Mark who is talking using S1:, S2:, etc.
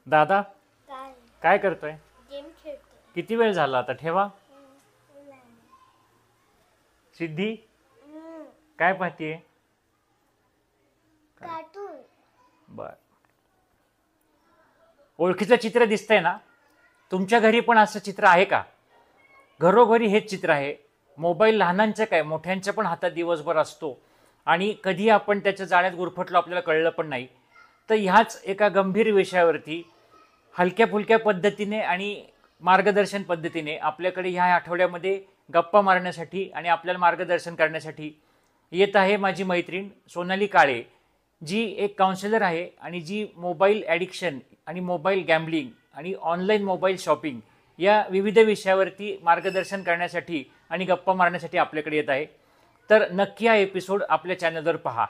S1: दादा
S2: काय
S1: काय करतोय?
S2: गेम खेळतो.
S1: किती वेळ झाला आता? ठेवा. सिद्धी काय पाहतीये?
S2: कार्टून.
S1: बर, ओळखीचं चित्र दिसतंय ना? तुमच्या घरी पण असं चित्र आहे का? घरोघरी हेच चित्र आहे. मोबाईल लहानांच्या काय मोठ्यांच्या पण हातात दिवसभर असतो आणि कधी आपण त्याच्या जाळ्यात गुरफटलो आपल्याला कळलं पण नाही. तर ह्याच एका गंभीर विषयावरती हलक्या फुलक्या पद्धतीने आणि मार्गदर्शन पद्धतीने आपल्याकडे ह्या आठवड्यामध्ये गप्पा मारण्यासाठी आणि आपल्याला मार्गदर्शन करण्यासाठी येत आहे माझी मैत्रीण सोनाली काळे, जी एक काउन्सिलर आहे आणि जी मोबाईल ॲडिक्शन आणि मोबाईल गॅम्बलिंग आणि ऑनलाईन मोबाईल शॉपिंग या विविध विषयावरती मार्गदर्शन करण्यासाठी आणि गप्पा मारण्यासाठी आपल्याकडे येत आहे. तर नक्की हा एपिसोड आपल्या चॅनलवर पहा.